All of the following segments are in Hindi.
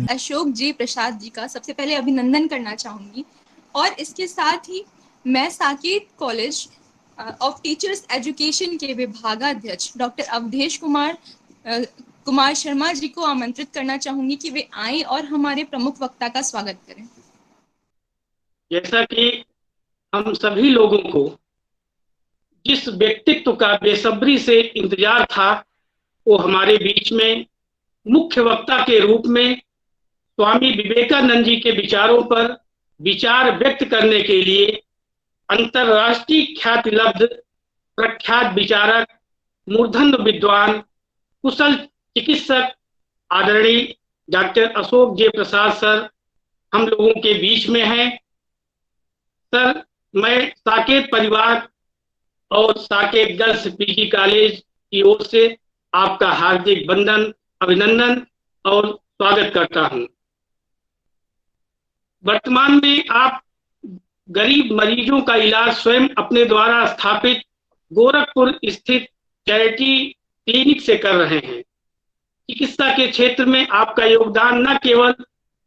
अशोक जी प्रसाद जी का सबसे पहले अभिनंदन करना चाहूँगी। और इसके साथ ही मैं Saket college of teachers education के विभागाध्यक्ष डॉक्टर अवधेश कुमार शर्मा जी को आमंत्रित करना चाहूँगी कि वे आएं और हमारे प्रमुख वक्ता का स्वागत करें। जैसा कि हम सभी लोगों को जिस व्यक्तित्व का बेसब्री से इंतजार था, वो हमारे बीच में मुख्य वक्ता के रूप में स्वामी विवेकानंद जी के विचारों पर विचार व्यक्त करने के लिए अंतर्राष्ट्रीय ख्याति लब्ध प्रख्यात विचारक, मूर्धन्य विद्वान, कुशल चिकित्सक आदरणीय डॉक्टर अशोक जे प्रसाद सर हम लोगों के बीच में हैं। सर, मैं साकेत परिवार और साकेत गर्ल्स पीजी कॉलेज की ओर से आपका हार्दिक वंदन, अभिनंदन और स्वागत करता हूं। वर्तमान में आप गरीब मरीजों का इलाज स्वयं अपने द्वारा स्थापित गोरखपुर स्थित चैरिटी क्लिनिक से कर रहे हैं। चिकित्सा के क्षेत्र में आपका योगदान न केवल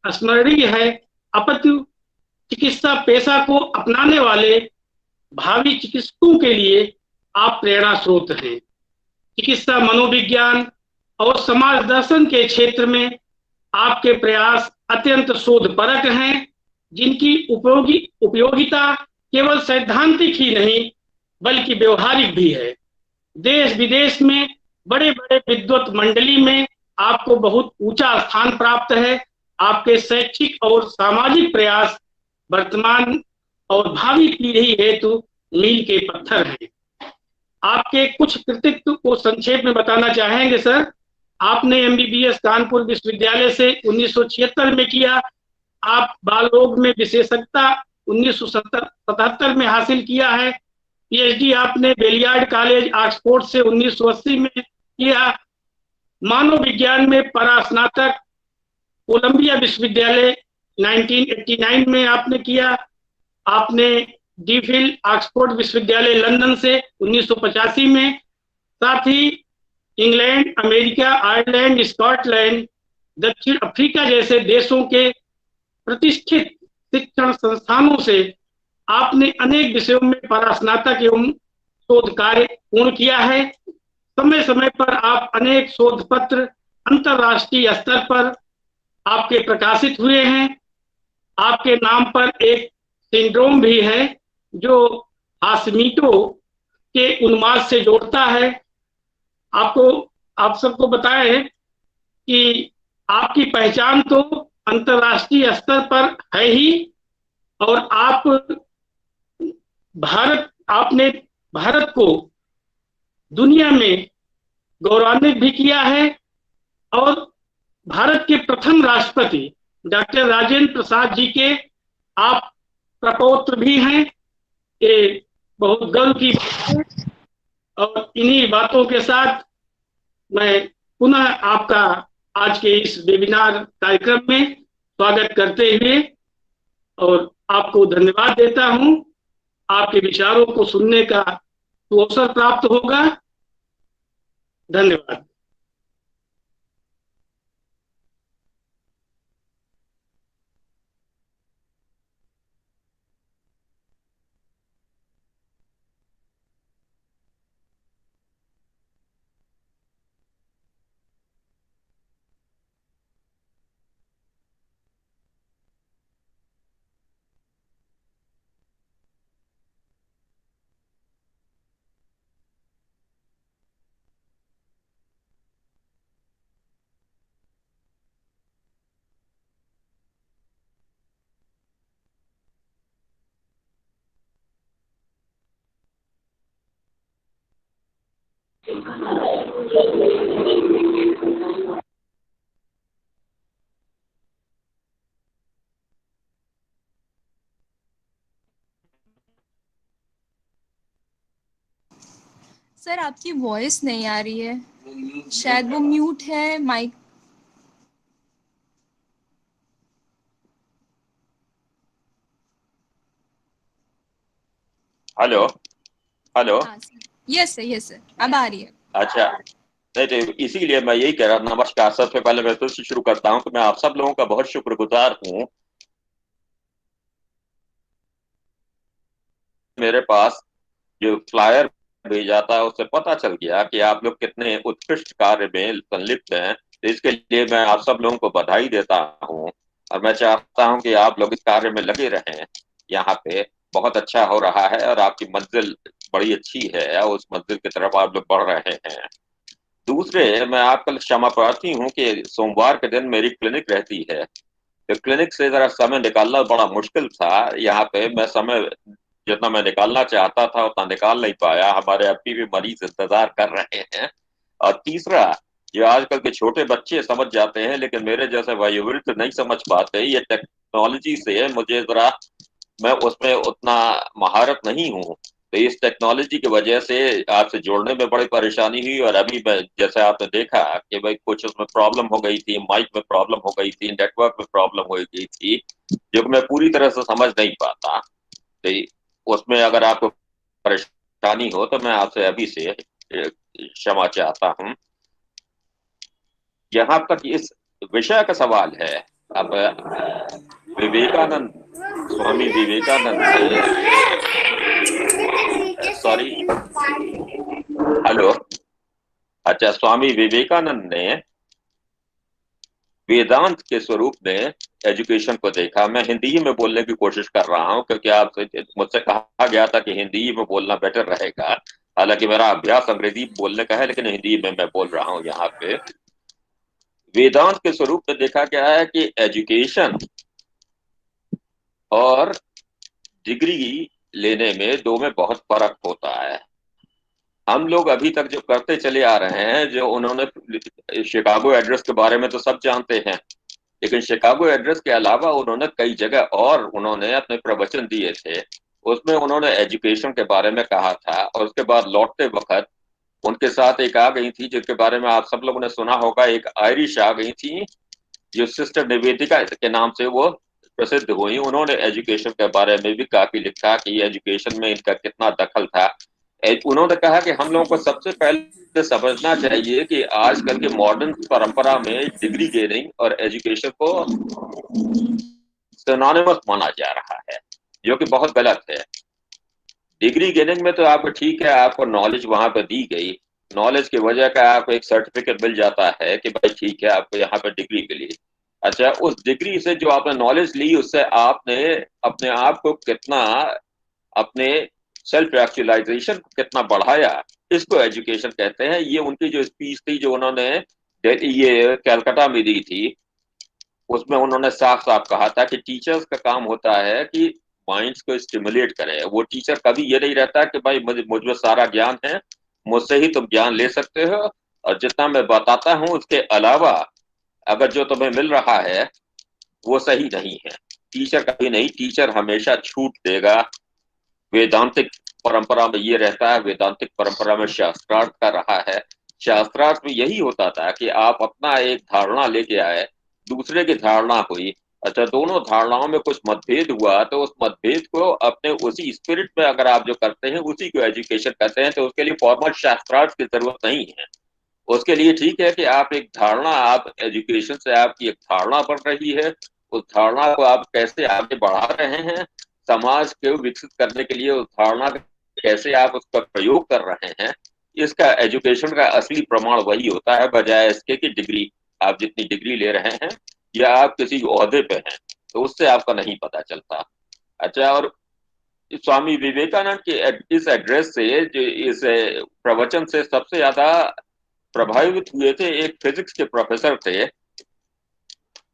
स्मरणीय है, अपितु चिकित्सा पेशा को अपनाने वाले भावी चिकित्सकों के लिए आप प्रेरणा स्रोत हैं। चिकित्सा मनोविज्ञान और समाज दर्शन के क्षेत्र में आपके प्रयास अत्यंत शोधपरक हैं, जिनकी उपयोगिता केवल सैद्धांतिक ही नहीं बल्कि व्यवहारिक भी है। देश विदेश में बड़े बड़े विद्वत मंडली में आपको बहुत ऊंचा स्थान प्राप्त है। आपके शैक्षिक और सामाजिक प्रयास वर्तमान और भावी पीढ़ी हेतु मील के पत्थर हैं। आपके कुछ कृतित्व को संक्षेप में बताना चाहेंगे सर? आपने एमबीबीएस कानपुर विश्वविद्यालय से 1976 में किया। आप बाल रोग में विशेषज्ञता 1977 में हासिल किया है। पीएचडी आपने बेलियार्ड कॉलेज ऑक्सफोर्ड से 1980 में किया। मानव विज्ञान में परास्नातक कोलंबिया विश्वविद्यालय 1989 में आपने किया। आपने डीफिल ऑक्सफोर्ड विश्वविद्यालय लंदन से 1985 में, साथ ही इंग्लैंड, अमेरिका, आयरलैंड, स्कॉटलैंड, दक्षिण अफ्रीका जैसे देशों के प्रतिष्ठित शिक्षण संस्थानों से आपने अनेक विषयों में परास्नातक एवं शोध कार्य पूर्ण किया है। समय समय पर आप अनेक शोध पत्र अंतरराष्ट्रीय स्तर पर आपके प्रकाशित हुए हैं। आपके नाम पर एक सिंड्रोम भी है जो हाशमीटो के उन्माद से जोड़ता है। आप सबको बताएं कि आपकी पहचान तो अंतरराष्ट्रीय स्तर पर है ही, और आपने भारत को दुनिया में गौरवान्वित भी किया है। और भारत के प्रथम राष्ट्रपति डॉक्टर राजेंद्र प्रसाद जी के आप प्रपौत्र भी हैं। ये बहुत गर्व की बात है। और इन्हीं बातों के साथ मैं पुनः आपका आज के इस वेबिनार कार्यक्रम में स्वागत करते हुए और आपको धन्यवाद देता हूं। आपके विचारों को सुनने का अवसर प्राप्त होगा। धन्यवाद। सर, आपकी वॉइस नहीं आ रही है, शायद वो म्यूट है माइक। Hello hello. हाँ सर, यस सर, अब आ रही है। अच्छा, नहीं तो इसीलिए मैं यही कह रहा, नमस्कार, सबसे पहले मैं तो से शुरू करता हूँ कि मैं आप सब लोगों का बहुत शुक्रगुजार हूँ। मेरे पास जो फ्लायर भेजा था उससे पता चल गया कि आप लोग कितने उत्कृष्ट कार्य में संलिप्त हैं, तो इसके लिए मैं आप सब लोगों को बधाई देता हूँ। और मैं चाहता हूँ कि आप लोग इस कार्य में लगे रहें। यहाँ पे बहुत अच्छा हो रहा है और आपकी मंजिल बड़ी अच्छी है और उस मंजिल की तरफ आप लोग बढ़ रहे हैं। दूसरे, मैं आपका क्षमा प्रार्थी हूँ कि सोमवार के दिन मेरी क्लिनिक रहती है, तो क्लिनिक से जरा समय निकालना बड़ा मुश्किल था। यहाँ पे मैं समय जितना मैं निकालना चाहता था उतना निकाल नहीं पाया। हमारे अभी भी मरीज इंतजार कर रहे हैं। और तीसरा, जो आजकल के छोटे बच्चे समझ जाते हैं लेकिन मेरे जैसे वयोवृद्ध नहीं समझ पाते, ये टेक्नोलॉजी से मुझे जरा, मैं उसमें उतना महारत नहीं हूँ। तो इस टेक्नोलॉजी की वजह से आपसे जोड़ने में बड़ी परेशानी हुई। और अभी मैं, जैसे आपने देखा कि भाई कुछ उसमें प्रॉब्लम हो गई थी, माइक में प्रॉब्लम हो गई थी, नेटवर्क में प्रॉब्लम हो गई थी, जो कि मैं पूरी तरह से समझ नहीं पाता। तो उसमें अगर आपको परेशानी हो तो मैं आपसे अभी से क्षमा चाहता हूँ। यहाँ तक इस विषय का सवाल है, अब विवेकानंद, स्वामी विवेकानंद ने, सॉरी, हेलो, अच्छा, स्वामी विवेकानंद ने वेदांत के स्वरूप में एजुकेशन को देखा। मैं हिंदी ही में बोलने की कोशिश कर रहा हूँ क्योंकि आप, मुझसे कहा गया था कि हिंदी में बोलना बेटर रहेगा। हालांकि मेरा अभ्यास अंग्रेजी बोलने का है लेकिन हिंदी में मैं बोल रहा हूँ यहाँ पे। वेदांत के स्वरूप में देखा गया है कि एजुकेशन और डिग्री लेने में, दो में बहुत फर्क होता है। हम लोग अभी तक जो करते चले आ रहे हैं, जो उन्होंने शिकागो एड्रेस के बारे में तो सब जानते हैं, लेकिन शिकागो एड्रेस के अलावा उन्होंने कई जगह और उन्होंने अपने प्रवचन दिए थे। उसमें उन्होंने एजुकेशन के बारे में कहा था और उसके बाद लौटते वक्त उनके साथ एक आ गई थी जिसके बारे में आप सब लोगों ने सुना होगा, एक आयरिश आ गई थी जो सिस्टर निवेदिका के नाम से वो प्रसिद्ध हुई। उन्होंने एजुकेशन के बारे में भी काफी लिखा कि एजुकेशन में इनका कितना दखल था। उन्होंने कहा कि हम लोगों को सबसे पहले समझना चाहिए कि आजकल के मॉडर्न परंपरा में डिग्री गेनिंग और एजुकेशन को सिनोनिमस माना जा रहा है, जो कि बहुत गलत है। डिग्री गेनिंग में तो आपको ठीक है, आपको नॉलेज वहां पर दी गई, नॉलेज की वजह का आपको एक सर्टिफिकेट मिल जाता है कि भाई ठीक है आपको यहाँ पर डिग्री मिली। अच्छा, उस डिग्री से जो आपने नॉलेज ली उससे आपने अपने आप को कितना, अपने सेल्फ एक्चुअलाइजेशन को कितना बढ़ाया, इसको एजुकेशन कहते हैं। ये उनकी जो स्पीच थी जो उन्होंने ये कलकत्ता में दी थी, उसमें उन्होंने साफ साफ कहा था कि टीचर्स का काम होता है कि माइंड्स को स्टिमुलेट करे। वो टीचर कभी ये नहीं रहता कि भाई मुझ में सारा ज्ञान है, मुझसे ही तुम ज्ञान ले सकते हो और जितना मैं बताता हूँ उसके अलावा अगर जो तुम्हें मिल रहा है वो सही नहीं है। टीचर कभी नहीं, टीचर हमेशा छूट देगा। वेदांतिक परंपरा में ये रहता है, वेदांतिक परंपरा में शास्त्रार्थ का रहा है। शास्त्रार्थ में यही होता था कि आप अपना एक धारणा लेके आए, दूसरे की धारणा हुई, अच्छा दोनों धारणाओं में कुछ मतभेद हुआ तो उस मतभेद को अपने उसी स्पिरिट में अगर आप जो करते हैं उसी को एजुकेशन कहते हैं। तो उसके लिए फॉर्मल शास्त्रार्थ की जरूरत नहीं है। उसके लिए ठीक है कि आप एक धारणा, आप एजुकेशन से आपकी एक धारणा बढ़ रही है, उस धारणा को आप कैसे आगे बढ़ा रहे हैं, समाज को विकसित करने के लिए उस धारणा का कैसे आप उसका प्रयोग कर रहे हैं, इसका एजुकेशन का असली प्रमाण वही होता है, बजाय इसके कि डिग्री, आप जितनी डिग्री ले रहे हैं या आप किसी ओहदे पे हैं तो उससे आपका नहीं पता चलता। अच्छा, और स्वामी विवेकानंद के इस एड्रेस से, जो इस प्रवचन से सबसे ज्यादा प्रभावित हुए थे एक फिजिक्स के प्रोफेसर थे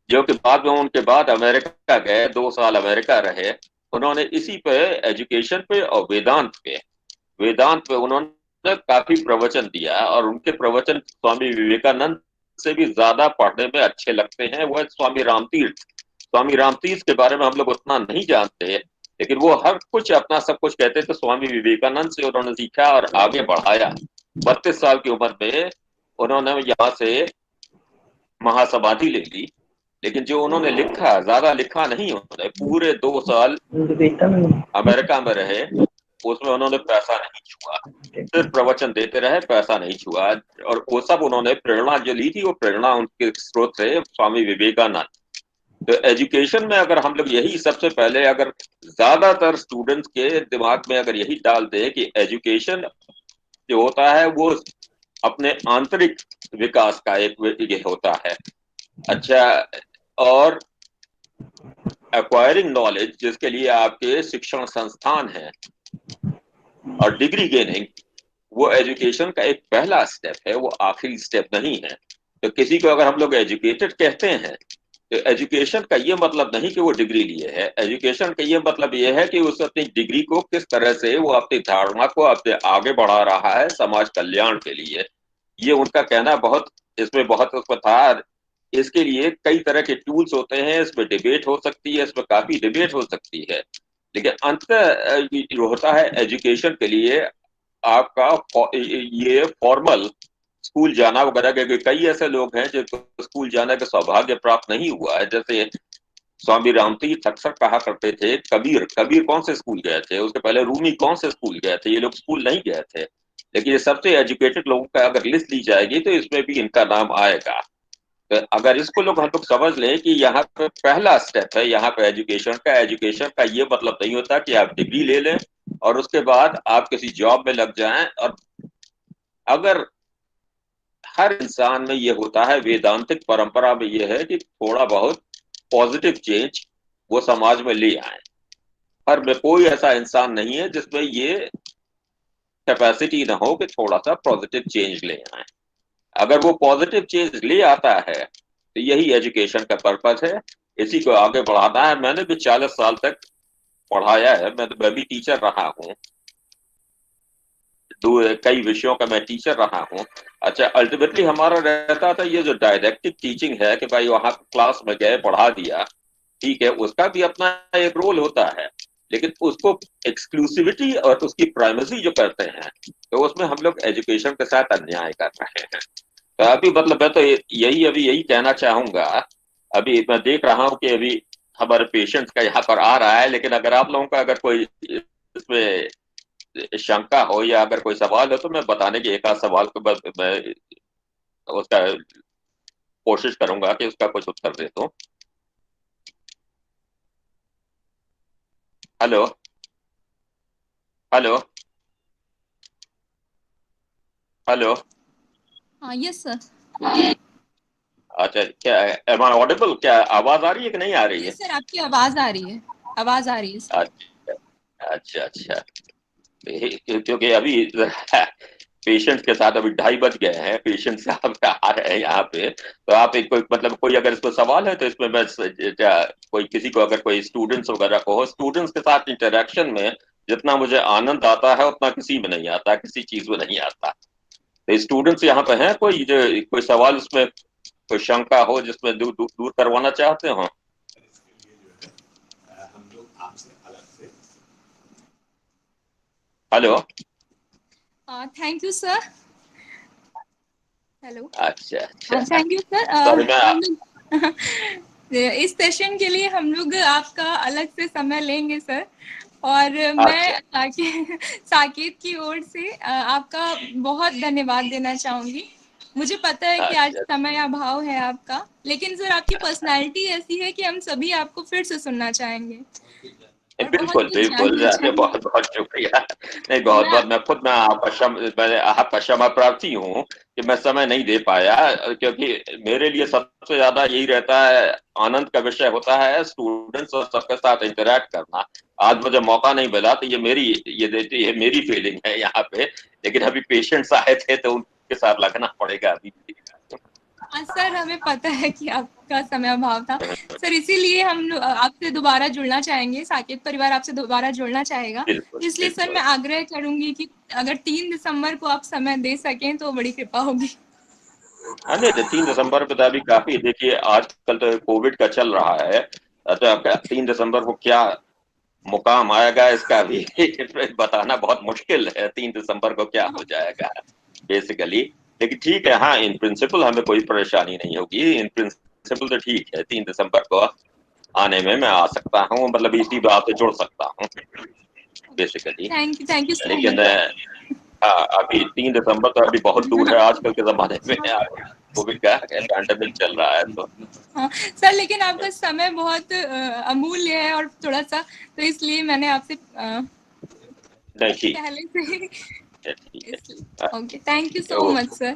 जो कि बाद में, उनके बाद अमेरिका गए, 2 साल अमेरिका रहे। उन्होंने इसी पे, एजुकेशन पे और वेदांत पे उन्होंने काफी प्रवचन दिया और उनके प्रवचन स्वामी विवेकानंद से भी ज्यादा पढ़ने में अच्छे लगते हैं। वह स्वामी रामतीर्थ के बारे में हम लोग उतना नहीं जानते, लेकिन वो हर कुछ अपना सब कुछ कहते थे स्वामी विवेकानंद से उन्होंने सीखा और आगे बढ़ाया। 32 साल की उम्र में उन्होंने यहाँ से महासमाधि ले ली, लेकिन जो उन्होंने लिखा, ज्यादा लिखा नहीं, उन्होंने पूरे 2 साल अमेरिका में रहे, उसमें उन्होंने पैसा नहीं छुआ, सिर्फ प्रवचन देते रहे, पैसा नहीं छुआ। और वो सब उन्होंने प्रेरणा जो ली थी, वो प्रेरणा उनके स्रोत थे स्वामी विवेकानंद। तो एजुकेशन में अगर हम लोग यही सबसे पहले, अगर ज्यादातर स्टूडेंट्स के दिमाग में अगर यही डाल दे कि एजुकेशन जो होता है वो अपने आंतरिक विकास का एक ये होता है। अच्छा, और एक्वायरिंग नॉलेज जिसके लिए आपके शिक्षण संस्थान है, और डिग्री गेनिंग, वो एजुकेशन का एक पहला स्टेप है, वो आखिरी स्टेप नहीं है। तो किसी को अगर हम लोग एजुकेटेड कहते हैं, तो एजुकेशन का ये मतलब नहीं कि वो डिग्री लिए है। एजुकेशन का ये मतलब ये है कि उस अपनी डिग्री को किस तरह से वो अपनी धारणा को अपने आगे बढ़ा रहा है समाज कल्याण के लिए। ये उनका कहना बहुत, इसमें बहुत उसमें था। इसके लिए कई तरह के टूल्स होते हैं, इसमें डिबेट हो सकती है, इसमें काफी डिबेट हो सकती है, लेकिन अंत जो होता है एजुकेशन के लिए आपका ये फॉर्मल स्कूल जाना वगैरह के। कई ऐसे लोग हैं जिनको स्कूल जाने का सौभाग्य प्राप्त नहीं हुआ है। जैसे स्वामी रामतीर्थ अक्सर कहा करते थे, कबीर कबीर कौन से स्कूल गए थे, उसके पहले रूमी कौन से स्कूल गए थे, ये लोग स्कूल नहीं गए थे। लेकिन ये सबसे एजुकेटेड लोगों का अगर लिस्ट ली जाएगी तो इसमें भी इनका नाम आएगा। तो अगर इसको लोग हम लोग समझ लें कि यहाँ पे पहला स्टेप है यहाँ पे एजुकेशन का ये मतलब नहीं होता कि आप डिग्री ले लें और उसके बाद आप किसी जॉब में लग जाएं। और अगर हर इंसान में ये होता है, वेदांतिक परंपरा में ये है कि थोड़ा बहुत पॉजिटिव चेंज वो समाज में ले आए। पर में कोई ऐसा इंसान नहीं है जिसमें ये कैपेसिटी ना हो कि थोड़ा सा पॉजिटिव चेंज ले आए। अगर वो पॉजिटिव चेंज ले आता है तो यही एजुकेशन का पर्पस है, इसी को आगे बढ़ाना है। मैंने भी 40 साल तक पढ़ाया है, मैं भी टीचर रहा हूँ, कई विषयों का मैं टीचर रहा हूँ। अच्छा, अल्टीमेटली हमारा रहता था ये जो डायरेक्टिव टीचिंग है कि भाई वहां क्लास में गए पढ़ा दिया, ठीक है, उसका भी अपना एक रोल होता है, लेकिन उसको एक्सक्लूसिविटी और उसकी प्राइमेसी जो करते हैं तो उसमें हम लोग एजुकेशन के साथ अन्याय कर रहे हैं। तो अभी मतलब मैं तो यही कहना चाहूंगा। अभी मैं देख रहा हूँ कि अभी हमारे पेशेंट्स का यहाँ पर आ रहा है, लेकिन अगर आप लोगों का अगर कोई इसमें शंका हो या अगर कोई सवाल हो तो मैं बताने के एक आध सवाल को बस मैं उसका कोशिश करूंगा कि उसका कुछ उत्तर दे दूं। Hello hello hello. हाँ, यस सर। अच्छा, क्या एम आई ऑडिबल? क्या आवाज आ रही है कि नहीं आ रही है? यस सर, आपकी आवाज आ रही है, आवाज आ रही है सर। अच्छा अच्छा अच्छा। क्योंकि अभी पेशेंट के साथ अभी 2:30 बज गए हैं, पेशेंट साहब आ रहे हैं यहाँ पे। तो आप एक कोई मतलब कोई अगर इसको सवाल है तो इसमें मैं कोई किसी को अगर कोई स्टूडेंट्स वगैरह को हो, स्टूडेंट्स के साथ इंटरेक्शन में जितना मुझे आनंद आता है उतना किसी में नहीं आता, किसी चीज में नहीं आता। तो स्टूडेंट्स यहाँ पे हैं कोई जो कोई सवाल उसमें कोई शंका हो जिसमें दूर करवाना चाहते हो? Hello. Thank you sir. Hello. अच्छा अच्छा। Thank you sir. सॉरी मैं हम लोग इस सेशन के लिए हम लोग आपका अलग से समय लेंगे सर। और अच्छा मैं साकेत की ओर से आपका बहुत धन्यवाद देना चाहूंगी। मुझे पता है कि आज अच्छा। समय अभाव है आपका, लेकिन सर आपकी पर्सनालिटी ऐसी है कि हम सभी आपको फिर से सुनना चाहेंगे और बहुत बिल्कुल कुछ बिल्कुल, जानना चाहेंगे। बहुत बहुत शुक्रिया। नहीं, बहुत मैं बहुत मैं खुद मैं आपका क्षमा प्रार्थी हूँ कि मैं समय नहीं दे पाया, क्योंकि मेरे लिए सबसे ज्यादा यही रहता है, आनंद का विषय होता है स्टूडेंट्स और सबके साथ इंटरेक्ट करना। आज मुझे मौका नहीं मिला तो ये मेरी फीलिंग है यहाँ पे। लेकिन अभी पेशेंट्स आए थे तो उनके साथ लगना पड़ेगा अभी। हाँ सर, हमें पता है कि आपका समय अभाव था सर, इसीलिए हम लोग आपसे दोबारा जुड़ना चाहेंगे, साकेत परिवार आपसे दोबारा जुड़ना चाहेगा। बिल्कुल इसलिए सर बिल्कुल। मैं आग्रह करूंगी कि अगर 3 दिसंबर को आप समय दे सकें तो बड़ी कृपा होगी। हाँ नहीं, 3 दिसंबर पे तो अभी काफी, देखिए आजकल तो कोविड का चल रहा है, तो 3 दिसंबर को क्या मुकाम आएगा इसका भी बताना बहुत मुश्किल है, 3 दिसंबर को क्या हो जाएगा बेसिकली। लेकिन ठीक है, हाँ, इन प्रिंसिपल हमें कोई परेशानी नहीं होगी, इन प्रिंसिपल तो ठीक है, 3 दिसंबर को आने में मैं आ सकता हूँ, मतलब इसी बात से जुड़ सकता हूँ। बेसिकली। थैंक यू सो लेकिन मच। हाँ, अभी 3 दिसंबर तो अभी बहुत दूर है आजकल के ज़माने में। कोविड का पैंडेमिक चल रहा है तो। हाँ सर, लेकिन आपका समय बहुत अमूल्य है और थोड़ा-सा, तो इसलिए मैंने आपसे नहीं, ठीक पहले से ही है, ठीक है। इसलिए। Okay, thank you so much okay. Sir.